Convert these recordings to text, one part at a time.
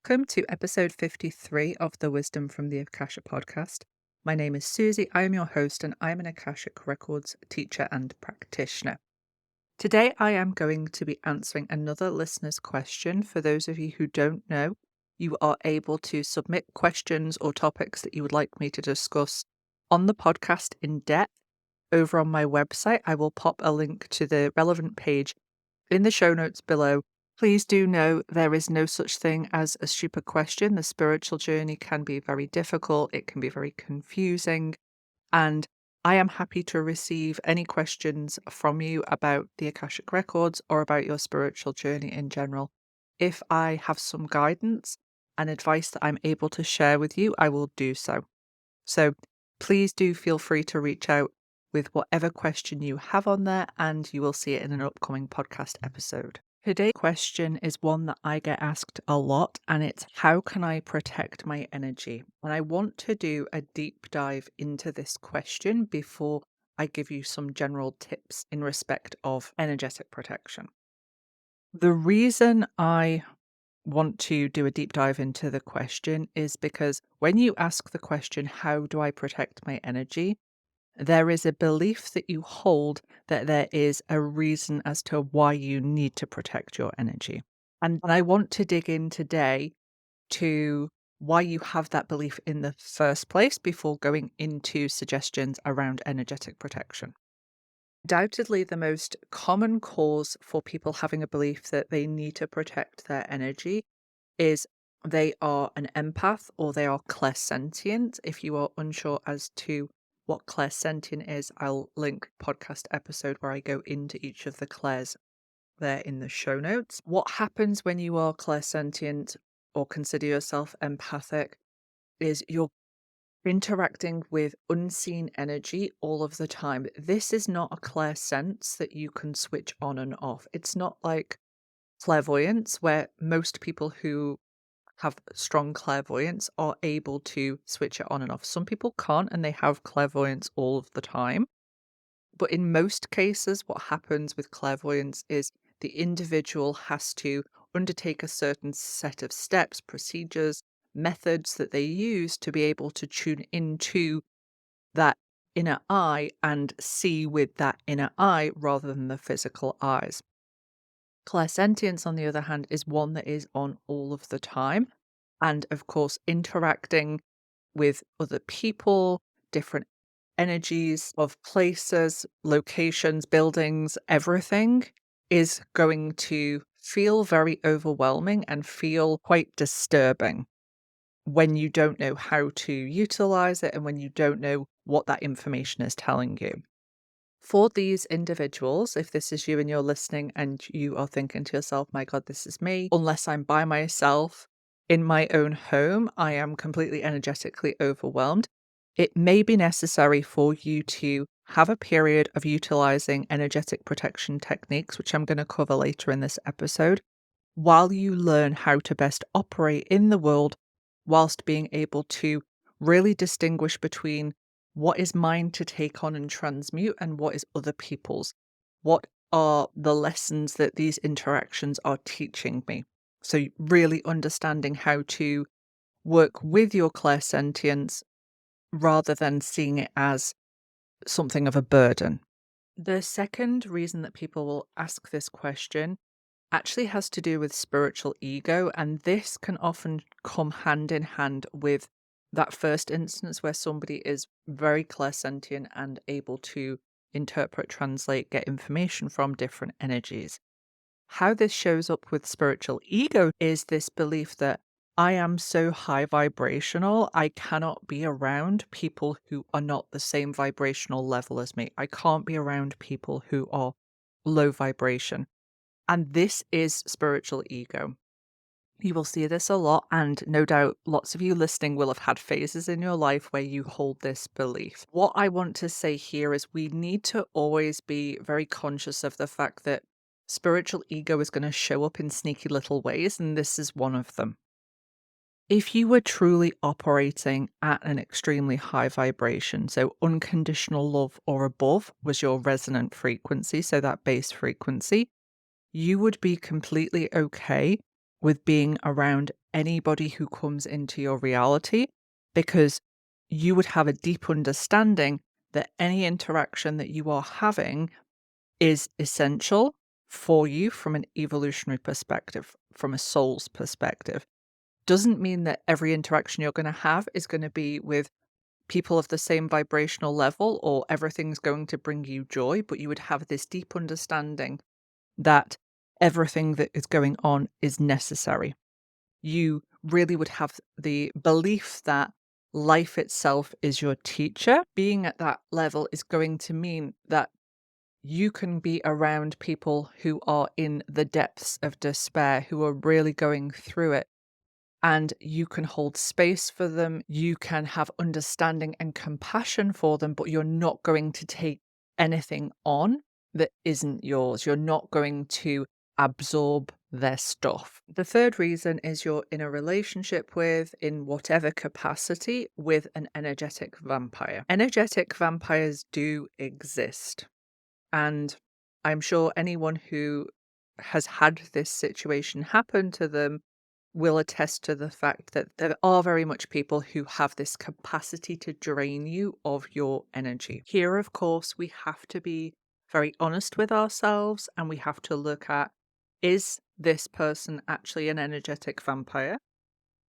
Welcome to episode 53 of the Wisdom from the Akasha podcast. My name is Susie, I am your host, and I am an Akashic Records teacher and practitioner. Today I am going to be answering another listener's question. For those of you who don't know, you are able to submit questions or topics that you would like me to discuss on the podcast in depth. Over on my website, I will pop a link to the relevant page in the show notes below. Please do know there is no such thing as a stupid question. The spiritual journey can be very difficult, it can be very confusing, and I am happy to receive any questions from you about the Akashic Records or about your spiritual journey in general. If I have some guidance and advice that I'm able to share with you, I will do so. So please do feel free to reach out with whatever question you have on there, and you will see it in an upcoming podcast episode. Today's question is one that I get asked a lot, and it's how can I protect my energy? And I want to do a deep dive into this question before I give you some general tips in respect of energetic protection. The reason I want to do a deep dive into the question is because when you ask the question, how do I protect my energy? There is a belief that you hold that there is a reason as to why you need to protect your energy. And I want to dig in today to why you have that belief in the first place before going into suggestions around energetic protection. Undoubtedly, the most common cause for people having a belief that they need to protect their energy is they are an empath or they are clairsentient. If you are unsure as to what clairsentient is, I'll link podcast episode where I go into each of the clairs there in the show notes. What happens when you are clairsentient or consider yourself empathic is you're interacting with unseen energy all of the time. This is not a clairsense that you can switch on and off. It's not like clairvoyance, where most people who have strong clairvoyance are able to switch it on and off. Some people can't, and they have clairvoyance all of the time. But in most cases, what happens with clairvoyance is the individual has to undertake a certain set of steps, procedures, methods that they use to be able to tune into that inner eye and see with that inner eye rather than the physical eyes. Clairsentience, on the other hand, is one that is on all of the time. And of course, interacting with other people, different energies of places, locations, buildings, everything is going to feel very overwhelming and feel quite disturbing when you don't know how to utilize it and when you don't know what that information is telling you. For these individuals, if this is you and you're listening and you are thinking to yourself, my God, this is me, unless I'm by myself in my own home, I am completely energetically overwhelmed. It may be necessary for you to have a period of utilizing energetic protection techniques, which I'm going to cover later in this episode, while you learn how to best operate in the world whilst being able to really distinguish between what is mine to take on and transmute and what is other people's. What are the lessons that these interactions are teaching me? So really understanding how to work with your clairsentience rather than seeing it as something of a burden. The second reason that people will ask this question actually has to do with spiritual ego, and this can often come hand in hand with that first instance where somebody is very clairsentient and able to interpret, translate, get information from different energies. How this shows up with spiritual ego is this belief that I am so high vibrational, I cannot be around people who are not the same vibrational level as me. I can't be around people who are low vibration. And this is spiritual ego. You will see this a lot, and no doubt lots of you listening will have had phases in your life where you hold this belief. What I want to say here is we need to always be very conscious of the fact that spiritual ego is going to show up in sneaky little ways, and this is one of them. If you were truly operating at an extremely high vibration, so unconditional love or above was your resonant frequency, so that base frequency, you would be completely okay with being around anybody who comes into your reality, because you would have a deep understanding that any interaction that you are having is essential for you from an evolutionary perspective, from a soul's perspective. Doesn't mean that every interaction you're going to have is going to be with people of the same vibrational level or everything's going to bring you joy, but you would have this deep understanding that everything that is going on is necessary. You really would have the belief that life itself is your teacher. Being at that level is going to mean that you can be around people who are in the depths of despair, who are really going through it. And you can hold space for them. You can have understanding and compassion for them, but you're not going to take anything on that isn't yours. You're not going to absorb their stuff. The third reason is you're in a relationship with, in whatever capacity, with an energetic vampire. Energetic vampires do exist. And I'm sure anyone who has had this situation happen to them will attest to the fact that there are very much people who have this capacity to drain you of your energy. Here, of course, we have to be very honest with ourselves and we have to look at, is this person actually an energetic vampire?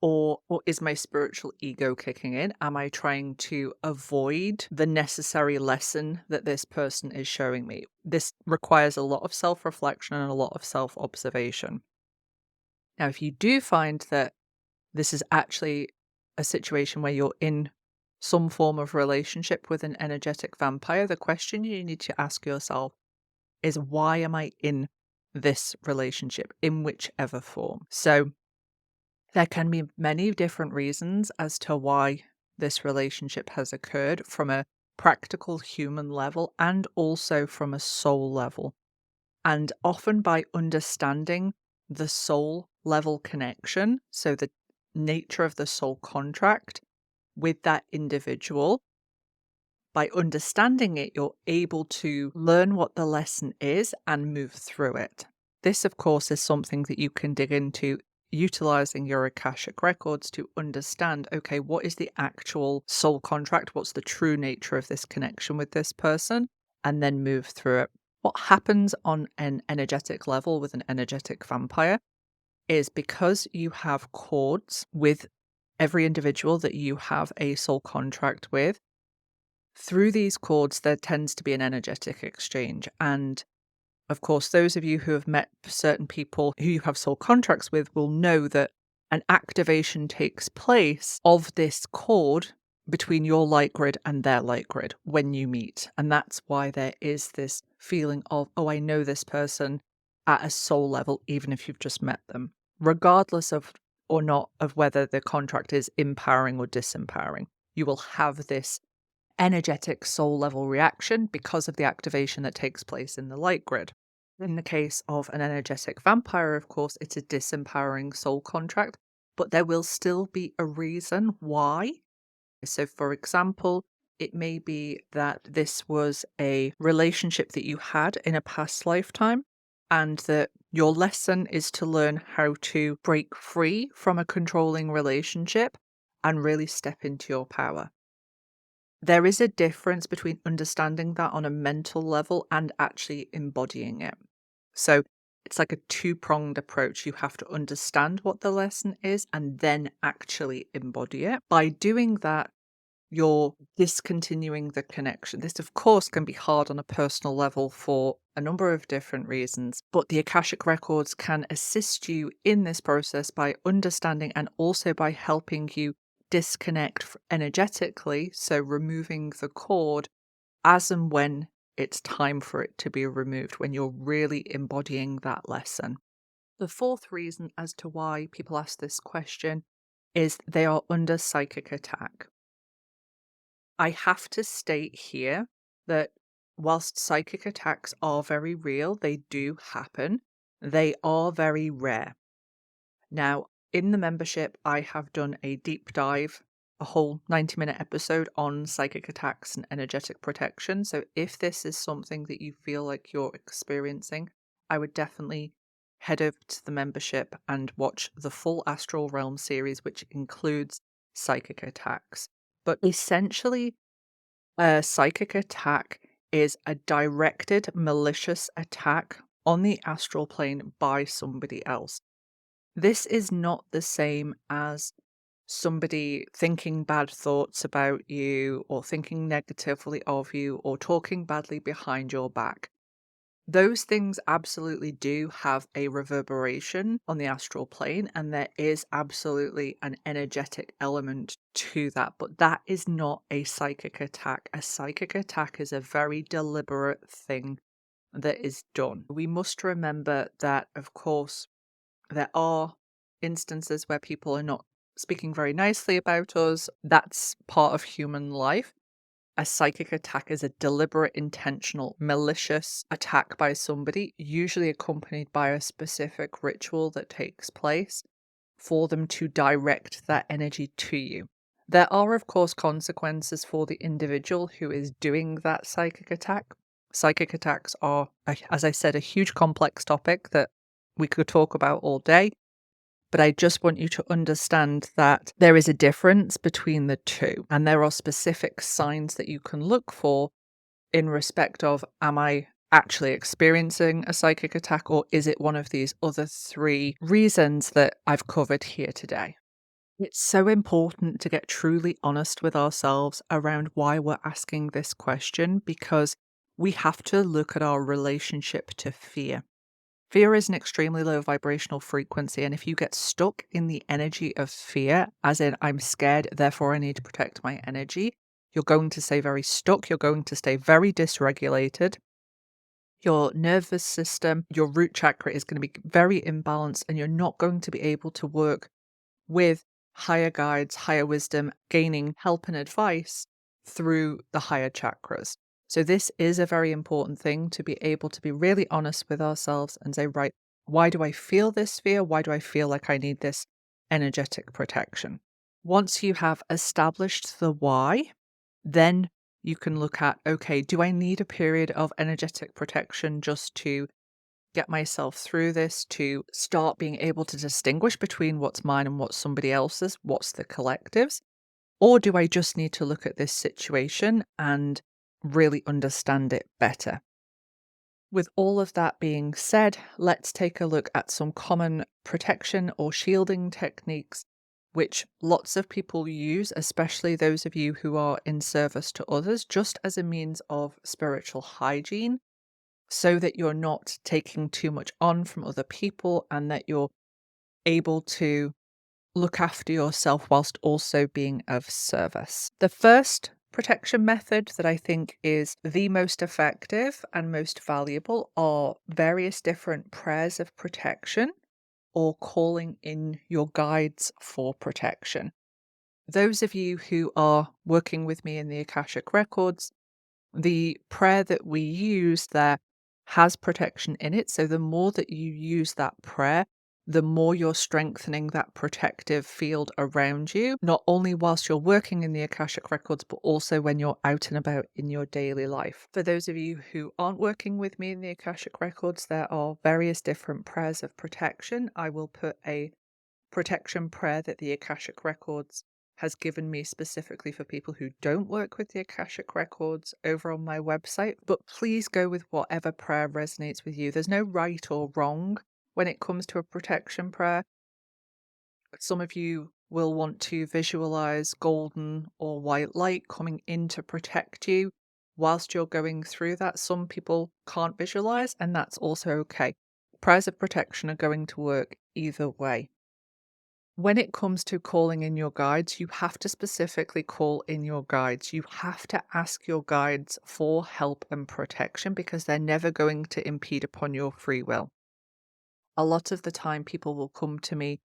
Or is my spiritual ego kicking in? Am I trying to avoid the necessary lesson that this person is showing me? This requires a lot of self-reflection and a lot of self-observation. Now, if you do find that this is actually a situation where you're in some form of relationship with an energetic vampire, the question you need to ask yourself is, why am I in this relationship, in whichever form? So there can be many different reasons as to why this relationship has occurred from a practical human level and also from a soul level. And often by understanding the soul level connection, so the nature of the soul contract with that individual, by understanding it, you're able to learn what the lesson is and move through it. This, of course, is something that you can dig into utilizing your Akashic Records to understand, okay, what is the actual soul contract? What's the true nature of this connection with this person? And then move through it. What happens on an energetic level with an energetic vampire is, because you have cords with every individual that you have a soul contract with, through these cords, there tends to be an energetic exchange. And of course, those of you who have met certain people who you have soul contracts with will know that an activation takes place of this cord between your light grid and their light grid when you meet. And that's why there is this feeling of, oh, I know this person at a soul level, even if you've just met them, regardless of or not of whether the contract is empowering or disempowering. You will have this energetic soul level reaction because of the activation that takes place in the light grid. In the case of an energetic vampire, of course, it's a disempowering soul contract, but there will still be a reason why. So, for example, it may be that this was a relationship that you had in a past lifetime, and that your lesson is to learn how to break free from a controlling relationship and really step into your power. There is a difference between understanding that on a mental level and actually embodying it. So it's like a two-pronged approach. You have to understand what the lesson is and then actually embody it. By doing that, you're discontinuing the connection. This, of course, can be hard on a personal level for a number of different reasons, but the Akashic Records can assist you in this process by understanding and also by helping you disconnect energetically, so removing the cord as and when it's time for it to be removed, when you're really embodying that lesson. The fourth reason as to why people ask this question is they are under psychic attack. I have to state here that whilst psychic attacks are very real, they do happen, they are very rare. Now, in the membership, I have done a deep dive, a whole 90-minute episode on psychic attacks and energetic protection. So if this is something that you feel like you're experiencing, I would definitely head over to the membership and watch the full Astral Realm series, which includes psychic attacks. But essentially, a psychic attack is a directed, malicious attack on the astral plane by somebody else. This is not the same as somebody thinking bad thoughts about you or thinking negatively of you or talking badly behind your back. Those things absolutely do have a reverberation on the astral plane, and there is absolutely an energetic element to that, but that is not a psychic attack. A psychic attack is a very deliberate thing that is done. We must remember that, of course, there are instances where people are not speaking very nicely about us. That's part of human life. A psychic attack is a deliberate, intentional, malicious attack by somebody, usually accompanied by a specific ritual that takes place for them to direct that energy to you. There are, of course, consequences for the individual who is doing that psychic attack. Psychic attacks are, as I said, a huge complex topic that we could talk about all day. But I just want you to understand that there is a difference between the two. And there are specific signs that you can look for in respect of, am I actually experiencing a psychic attack, or is it one of these other three reasons that I've covered here today? It's so important to get truly honest with ourselves around why we're asking this question, because we have to look at our relationship to fear. Fear is an extremely low vibrational frequency, and if you get stuck in the energy of fear, as in I'm scared, therefore I need to protect my energy, you're going to stay very stuck, you're going to stay very dysregulated. Your nervous system, your root chakra is going to be very imbalanced, and you're not going to be able to work with higher guides, higher wisdom, gaining help and advice through the higher chakras. So this is a very important thing, to be able to be really honest with ourselves and say, right, why do I feel this fear? Why do I feel like I need this energetic protection? Once you have established the why, then you can look at, okay, do I need a period of energetic protection just to get myself through this, to start being able to distinguish between what's mine and what's somebody else's, what's the collective's? Or do I just need to look at this situation and really understand it better? With all of that being said, let's take a look at some common protection or shielding techniques which lots of people use, especially those of you who are in service to others, just as a means of spiritual hygiene, so that you're not taking too much on from other people and that you're able to look after yourself whilst also being of service. The first protection method that I think is the most effective and most valuable are various different prayers of protection or calling in your guides for protection. Those of you who are working with me in the Akashic Records, the prayer that we use there has protection in it. So the more that you use that prayer, the more you're strengthening that protective field around you, not only whilst you're working in the Akashic Records, but also when you're out and about in your daily life. For those of you who aren't working with me in the Akashic Records, there are various different prayers of protection. I will put a protection prayer that the Akashic Records has given me specifically for people who don't work with the Akashic Records over on my website, but please go with whatever prayer resonates with you. There's no right or wrong when it comes to a protection prayer. Some of you will want to visualize golden or white light coming in to protect you whilst you're going through that. Some people can't visualize, and that's also okay. Prayers of protection are going to work either way. When it comes to calling in your guides, you have to specifically call in your guides. You have to ask your guides for help and protection, because they're never going to impede upon your free will. A lot of the time people will come to me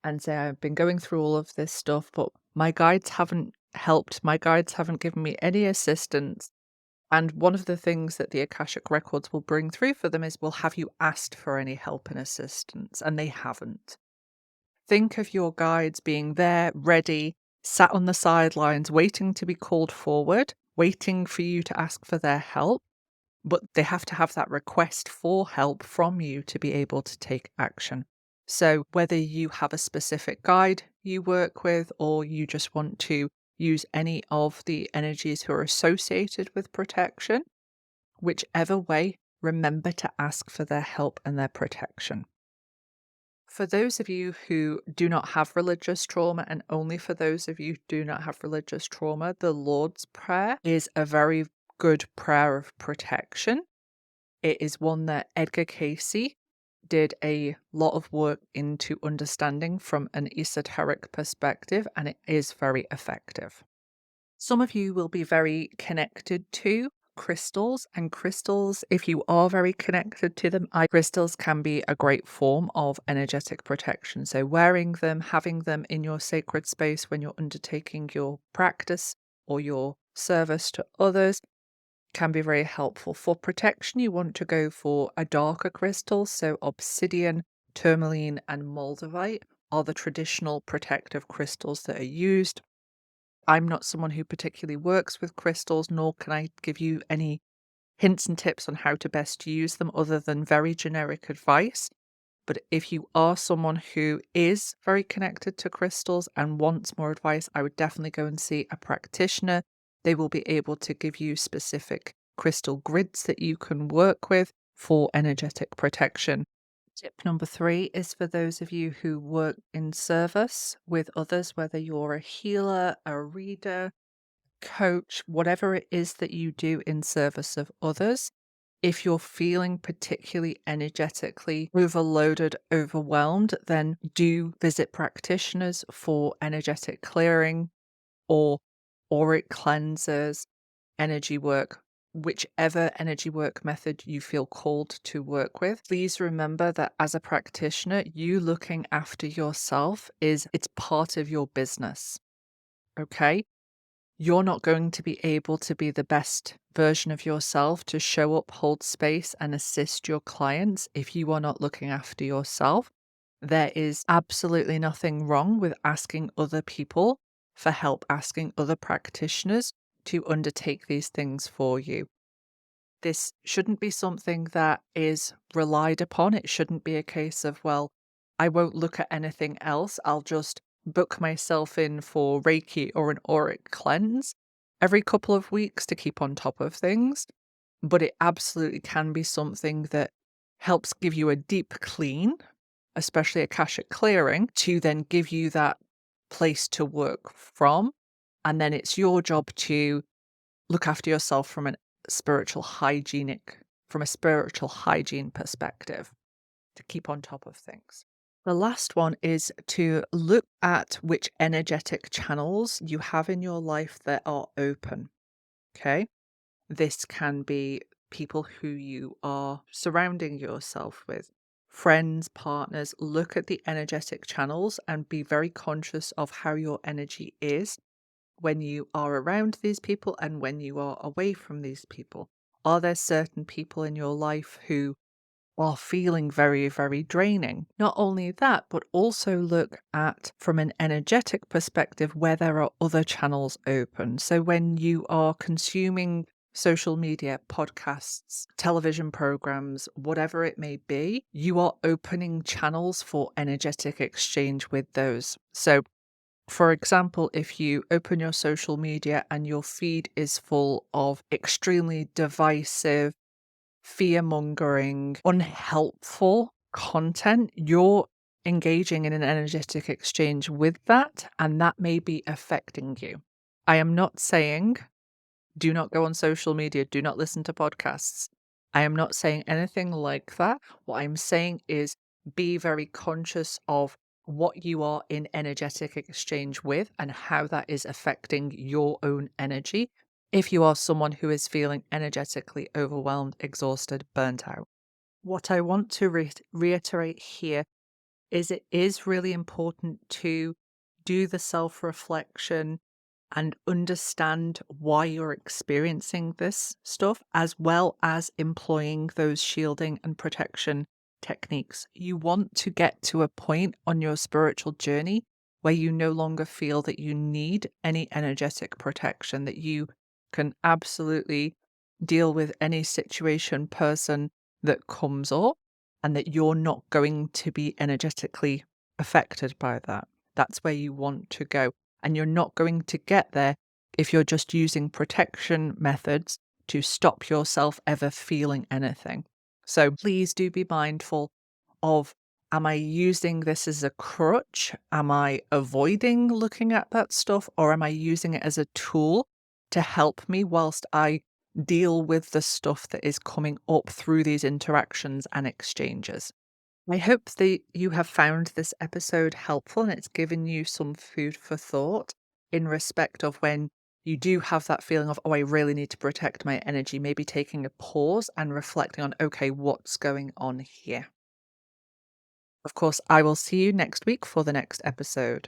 and say, I've been going through all of this stuff, but my guides haven't helped. My guides haven't given me any assistance. And one of the things that the Akashic Records will bring through for them is, well, have you asked for any help and assistance? And they haven't. Think of your guides being there, ready, sat on the sidelines, waiting to be called forward, waiting for you to ask for their help. but they have to have that request for help from you to be able to take action. So whether you have a specific guide you work with, or you just want to use any of the energies who are associated with protection, whichever way, remember to ask for their help and their protection. For those of you who do not have religious trauma, and only for those of you who do not have religious trauma, the Lord's Prayer is a very good prayer of protection. It is one that Edgar Cayce did a lot of work into understanding from an esoteric perspective, and it is very effective. Some of you will be very connected to crystals, and crystals, if you are very connected to them, crystals can be a great form of energetic protection. So wearing them, having them in your sacred space when you're undertaking your practice or your service to others can be very helpful. For protection, you want to go for a darker crystal. So obsidian, tourmaline, and moldavite are the traditional protective crystals that are used. I'm not someone who particularly works with crystals, nor can I give you any hints and tips on how to best use them other than very generic advice. But if you are someone who is very connected to crystals and wants more advice, I would definitely go and see a practitioner. They will be able to give you specific crystal grids that you can work with for energetic protection. Tip number 3 is for those of you who work in service with others, whether you're a healer, a reader, coach, whatever it is that you do in service of others. If you're feeling particularly energetically overloaded, overwhelmed, then do visit practitioners for energetic clearing or auric cleansers, energy work, whichever energy work method you feel called to work with. Please remember that as a practitioner, you looking after yourself it's part of your business. Okay? You're not going to be able to be the best version of yourself to show up, hold space, and assist your clients if you are not looking after yourself. There is absolutely nothing wrong with asking other people for help, asking other practitioners to undertake these things for you. This shouldn't be something that is relied upon. It shouldn't be a case of, well, I won't look at anything else. I'll just book myself in for Reiki or an auric cleanse every couple of weeks to keep on top of things. But it absolutely can be something that helps give you a deep clean, especially Akashic clearing, to then give you that place to work from. And then it's your job to look after yourself from a spiritual hygiene perspective to keep on top of things. The last one is to look at which energetic channels you have in your life that are open. Okay. This can be people who you are surrounding yourself with, friends, partners. Look at the energetic channels and be very conscious of how your energy is when you are around these people and when you are away from these people. Are there certain people in your life who are feeling very, very draining? Not only that, but also look at, from an energetic perspective, where there are other channels open. So when you are consuming social media, podcasts, television programs, whatever it may be, you are opening channels for energetic exchange with those. So for example, if you open your social media and your feed is full of extremely divisive, fear-mongering, unhelpful content, you're engaging in an energetic exchange with that, and that may be affecting you. I am not saying do not go on social media, do not listen to podcasts. I am not saying anything like that. What I'm saying is be very conscious of what you are in energetic exchange with and how that is affecting your own energy if you are someone who is feeling energetically overwhelmed, exhausted, burnt out. What I want to reiterate here is it is really important to do the self-reflection and understand why you're experiencing this stuff, as well as employing those shielding and protection techniques. You want to get to a point on your spiritual journey where you no longer feel that you need any energetic protection, that you can absolutely deal with any situation, person that comes up, and that you're not going to be energetically affected by that. That's where you want to go. And you're not going to get there if you're just using protection methods to stop yourself ever feeling anything. So please do be mindful of, am I using this as a crutch? Am I avoiding looking at that stuff? Or am I using it as a tool to help me whilst I deal with the stuff that is coming up through these interactions and exchanges? I hope that you have found this episode helpful and it's given you some food for thought in respect of when you do have that feeling of, oh, I really need to protect my energy, maybe taking a pause and reflecting on, okay, what's going on here? Of course, I will see you next week for the next episode.